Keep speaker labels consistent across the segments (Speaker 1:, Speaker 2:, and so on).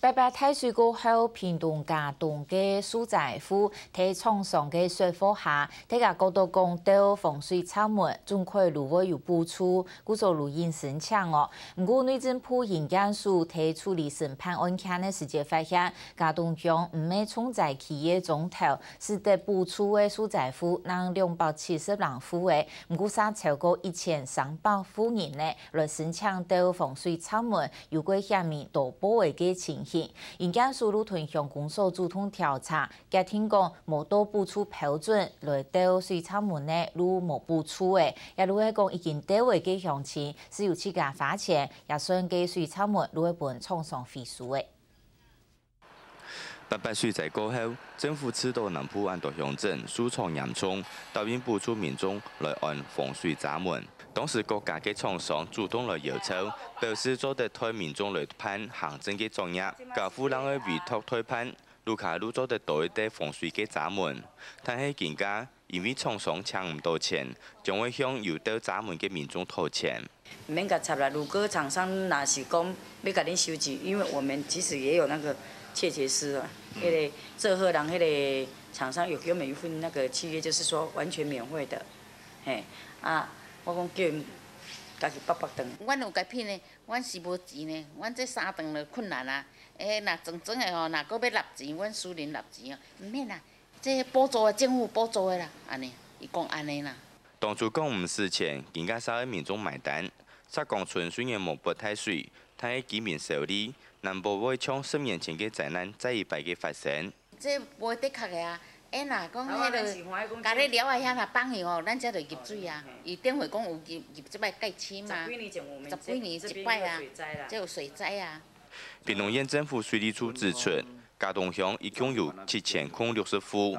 Speaker 1: 拜拜太岁过后，屏东嘉东嘅苏在府喺床上嘅水火下，大家角度讲到风水窍门，总可以如果有补助，故做如应申请哦。不过内政部营建署喺处理审判案件嘅时节发现，嘉东乡唔系重在企业中头，是得补助嘅苏在府，让270人户嘅，不过啥超过1300户人呢来申请到风水窍门，有过下面大波嘅情形。营建署路屯乡公所主动调查，家听讲无到补助标准来到水草门呢，路无补助诶，也如系讲已经到位嘅乡亲是有自家花钱，也算嘅水草门如系本创上费数诶。
Speaker 2: 88岁在过后，政府指导南部安道乡镇疏创严重，导引补助民众来按风水闸门。当时国家嘅厂商主动来要求，表示做得推民众来判行政嘅作业，教夫人去委托推判，路卡路做得到一啲风水嘅闸门，但係更加因为厂商抢唔到钱，将会向有到闸门嘅民众讨钱。
Speaker 3: 唔免甲插啦，如果厂商若是讲要甲恁收钱，因为我们其实也有那个窃窃师啊，迄个做好人，迄个厂商有给我们一份那个契约，就是说完全免费的，嘿啊。我讲叫因家己北顿。
Speaker 4: 阮有甲骗呢，阮是无钱呢，阮这3顿就困难啊。若整的吼，若搁要纳钱，阮私人纳钱哦，唔免啦，这补助的政府补助的啦，安尼，伊讲安尼啦。
Speaker 2: 当初讲唔是钱，更加少嘅民众买单。石冈村虽然无拨太水，但係居民受理，难保会像10年前嘅灾难再一摆嘅发生。
Speaker 4: 这无的确的啊。若讲迄个，家咧了遐若放去吼，咱才着入水啊。伊顶回讲有入即摆盖青嘛，10几年一摆啊，才有水灾啊。
Speaker 2: 屏东县政府水利处指出，嘉东乡一共有7060户，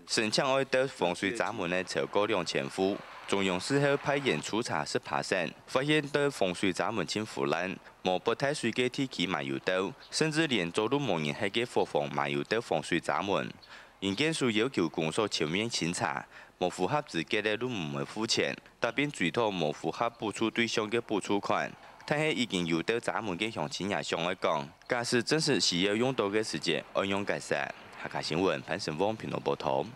Speaker 2: 申请爱到风水闸门的超过2000户。中央事后派员初查10%，发现到风水闸门前腐烂，无不太水嘅天气嘛有到，甚至连做都无人喺嘅火房嘛有到风水闸门。营建署要求公所全面清查，无符合资格的都唔会付钱，答辩追讨无符合补助对象嘅补助款。但係已經有到闸門嘅鄉親也上來講，假使真是需要用到嘅時間，按樣解釋。客家新聞潘成旺頻道報道。